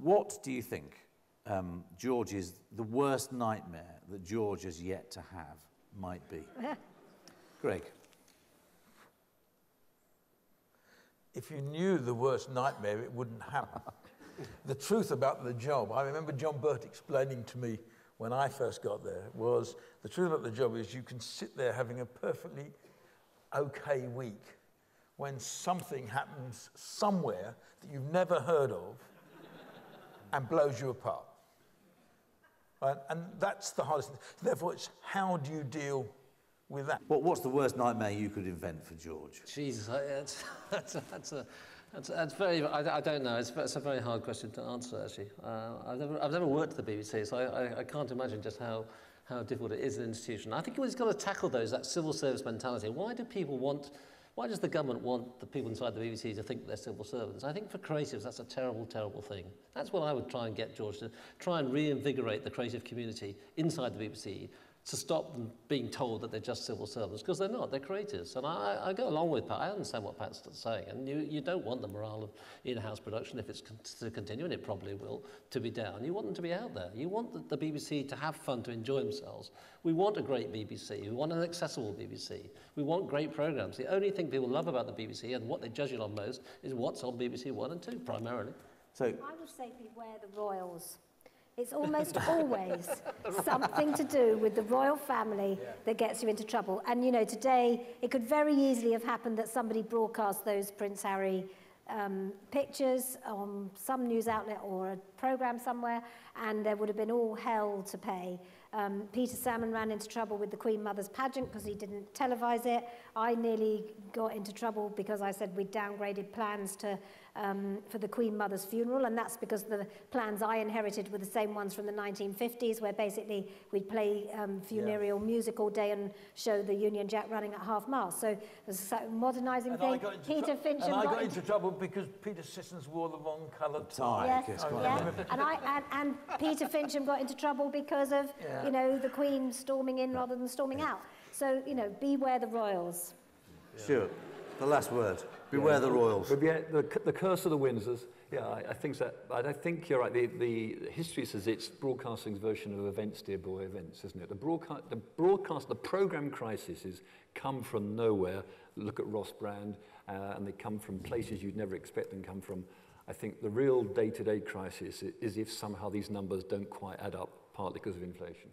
What do you think George's, the worst nightmare that George has yet to have might be? Greg? If you knew the worst nightmare, it wouldn't happen. The truth about the job, I remember John Burt explaining to me when I first got there, was the truth about the job is you can sit there having a perfectly okay week when something happens somewhere that you've never heard of and blows you apart. Right? And that's the hardest thing. Therefore, it's how do you deal with that? What's the worst nightmare you could invent for George? Jesus, that's very. I don't know. It's a very hard question to answer. Actually, I've never worked at the BBC, so I can't imagine just how difficult it is as an institution. I think we've got to tackle that civil service mentality. Why does the government want the people inside the BBC to think they're civil servants? I think for creatives, that's a terrible, terrible thing. That's what I would try and get George to try and reinvigorate the creative community inside the BBC, to stop them being told that they're just civil servants, because they're not, they're creators. And I go along with Pat, I understand what Pat's saying, and you don't want the morale of in-house production, if it's to continue, and it probably will, to be down. You want them to be out there. You want the BBC to have fun, to enjoy themselves. We want a great BBC. We want an accessible BBC. We want great programmes. The only thing people love about the BBC and what they judge it on most is what's on BBC 1 and 2, primarily. So I would say beware the royals. It's almost always something to do with the royal family that gets you into trouble. And, you know, today it could very easily have happened that somebody broadcast those Prince Harry pictures on some news outlet or a programme somewhere, and there would have been all hell to pay. Peter Salmon ran into trouble with the Queen Mother's pageant because he didn't televise it. I nearly got into trouble because I said we'd downgraded plans to for the Queen Mother's funeral, and that's because the plans I inherited were the same ones from the 1950s, where basically we'd play funereal music all day and show the Union Jack running at half-mast. So there's a modernising thing. Peter Fincham got into trouble because Peter Sissons wore the wrong coloured tie. Yes, and Peter Fincham got into trouble because of you know, the Queen storming in rather than storming out. So, you know, beware the royals. Sure. The last word. Beware the royals. But yeah, the curse of the Windsors. Yeah, I think so. I think you're right. The history says it's broadcasting's version of events, dear boy, events, isn't it? The program crises come from nowhere. Look at Ross Brand, and they come from places you'd never expect them to come from. I think the real day-to-day crisis is if somehow these numbers don't quite add up, partly because of inflation.